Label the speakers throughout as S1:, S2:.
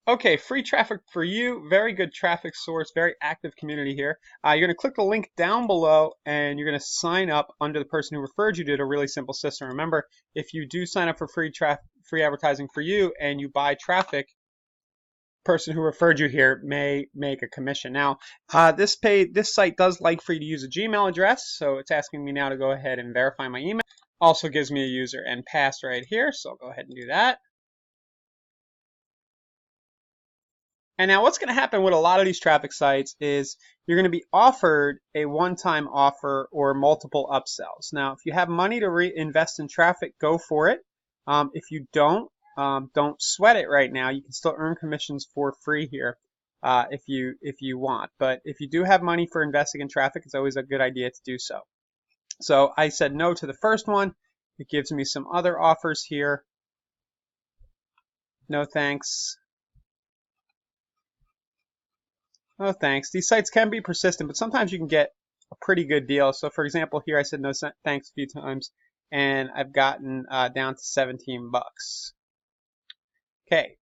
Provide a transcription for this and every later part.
S1: Okay, free traffic for you. Very good traffic source, very active community here. You're going to click the link down below and you're going to sign up under the person who referred you to a really simple system. Remember, if you do sign up for free advertising for you and you buy traffic, person who referred you here may make a commission. Now, this site does like for you to use a Gmail address, so it's asking me now to go ahead and verify my email. Also gives me a user and pass right here, so I'll go ahead and do that. And now what's going to happen with a lot of these traffic sites is you're going to be offered a one-time offer or multiple upsells. Now, if you have money to reinvest in traffic, go for it. If you don't sweat it right now. You can still earn commissions for free here if you want. But if you do have money for investing in traffic, it's always a good idea to do so. So I said no to the first one. It gives me some other offers here. No thanks. Oh, thanks. These sites can be persistent, but sometimes you can get a pretty good deal. So for example, here I said no thanks a few times, and I've gotten down to 17 bucks. Okay,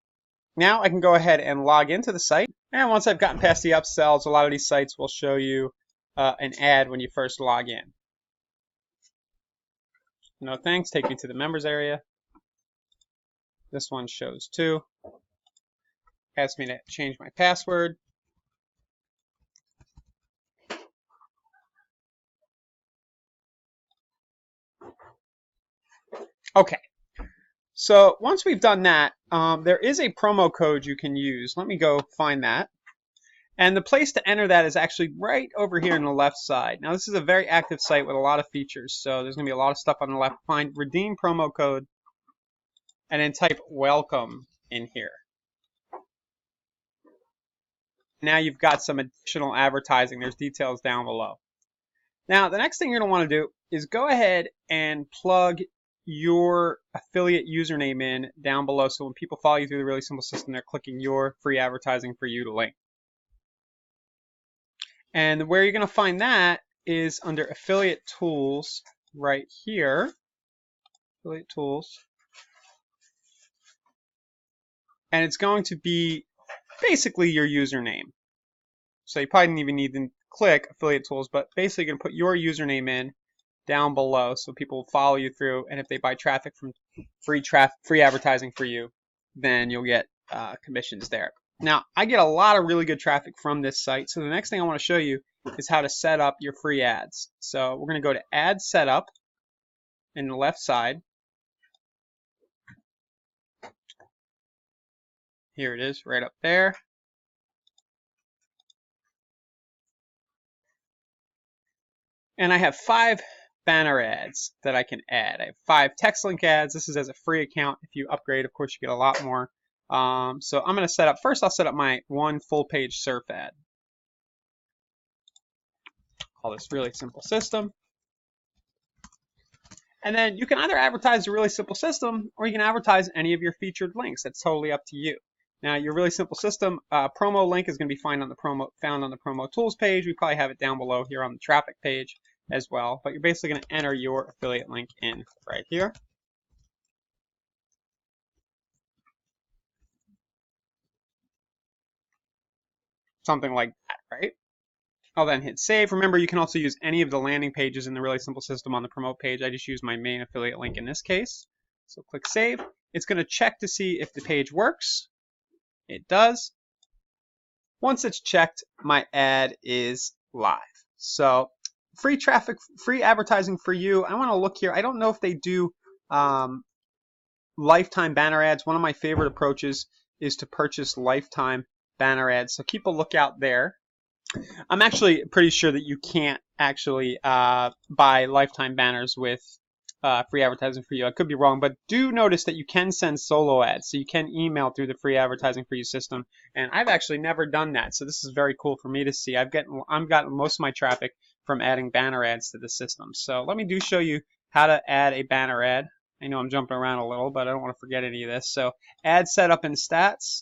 S1: now I can go ahead and log into the site. And once I've gotten past the upsells, a lot of these sites will show you an ad when you first log in. No thanks, take me to the members area. This one shows too. Asks me to change my password. Okay, so once we've done that, there is a promo code you can use. Let me go find that. And the place to enter that is actually right over here on the left side. Now this is a very active site with a lot of features, so there's going to be a lot of stuff on the left. Find redeem promo code and then type welcome in here. Now you've got some additional advertising. There's details down below. Now the next thing you're going to want to do is go ahead and plug your affiliate username in down below, so when people follow you through the Really Simple System, they're clicking your free advertising for you to link. And where you're going to find that is under affiliate tools right here. Affiliate tools. And it's going to be basically your username. So you probably didn't even need to click affiliate tools, but basically you're going to put your username in down below so people will follow you through, and if they buy traffic from free advertising for you, then you'll get commissions there. Now, I get a lot of really good traffic from this site, so the next thing I want to show you is how to set up your free ads. So we're going to go to Ad Setup in the left side. Here it is, right up there. And I have 5 banner ads that I can add. I have 5 text link ads. This is as a free account. If you upgrade, of course, you get a lot more. So I'm going to set up, first I'll set up my one full page surf ad. Call this Really Simple System. And then you can either advertise a Really Simple System or you can advertise any of your featured links. That's totally up to you. Now your Really Simple System promo link is going to be found on the promo tools page. We probably have it down below here on the traffic page as well, but you're basically going to enter your affiliate link in right here. Something like that, right? I'll then hit save. Remember, you can also use any of the landing pages in the Really Simple System on the promote page. I just use my main affiliate link in this case. So click save. It's going to check to see if the page works. It does. Once it's checked, my ad is live. So free traffic, free advertising for you. I want to look here. I don't know if they do lifetime banner ads. One of my favorite approaches is to purchase lifetime banner ads. So keep a lookout there. I'm actually pretty sure that you can't actually buy lifetime banners with free advertising for you. I could be wrong, but do notice that you can send solo ads. So you can email through the free advertising for you system. And I've actually never done that. So this is very cool for me to see. I've gotten most of my traffic from adding banner ads to the system. So let me show you how to add a banner ad. I know I'm jumping around a little, but I don't want to forget any of this. So ad setup and stats.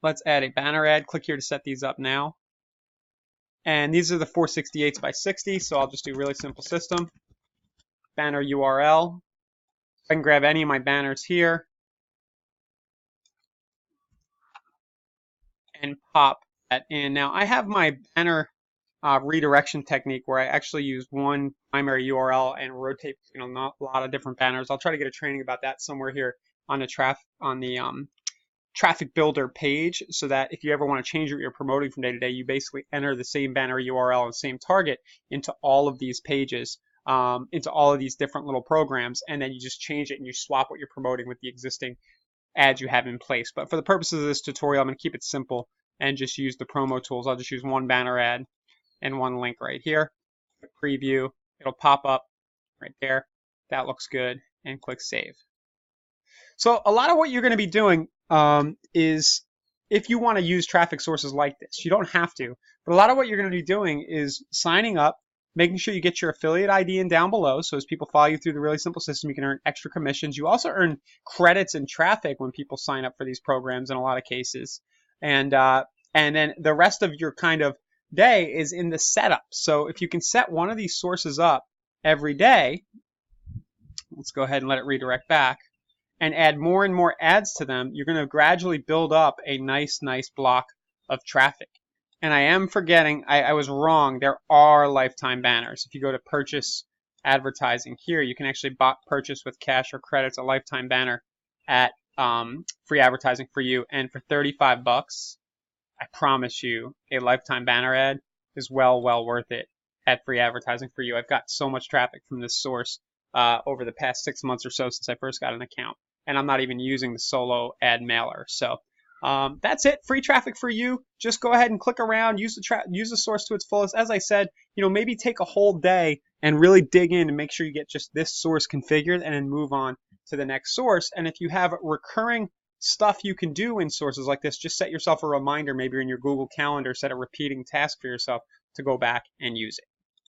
S1: Let's add a banner ad. Click here to set these up now. And these are the 468s by 60, so I'll just do Really Simple System. Banner URL. I can grab any of my banners here. and pop that in. Now I have my banner redirection technique where I actually use one primary URL and rotate between a lot of different banners. I'll try to get a training about that somewhere here on the traffic builder page, so that if you ever want to change what you're promoting from day to day, you basically enter the same banner URL and same target into all of these pages, into all of these different little programs, and then you just change it and you swap what you're promoting with the existing ads you have in place. But for the purposes of this tutorial, I'm going to keep it simple and just use the promo tools. I'll just use one banner ad and one link right here. Preview, it'll pop up right there. That looks good, and click save. So a lot of what you're going to be doing is, if you want to use traffic sources like this, you don't have to, but a lot of what you're going to be doing is signing up, making sure you get your affiliate ID in down below, so as people follow you through the really simple system, you can earn extra commissions. You also earn credits and traffic when people sign up for these programs in a lot of cases. And then the rest of your kind of day is in the setup. So if you can set one of these sources up every day, let's go ahead and let it redirect back, and add more and more ads to them, you're going to gradually build up a nice block of traffic. And I am forgetting, I was wrong, there are lifetime banners. If you go to purchase advertising here, you can actually purchase with cash or credits a lifetime banner at free advertising for you. And for 35 bucks, I promise you a lifetime banner ad is well worth it at free advertising for you. I've got so much traffic from this source over the past 6 months or so since I first got an account. And I'm not even using the solo ad mailer. So that's it. Free traffic for you. Just go ahead and click around, use the source to its fullest. As I said, maybe take a whole day and really dig in and make sure you get just this source configured, and then move on to the next source. And if you have recurring stuff you can do in sources like this, just set yourself a reminder, maybe in your Google Calendar, set a repeating task for yourself to go back and use it.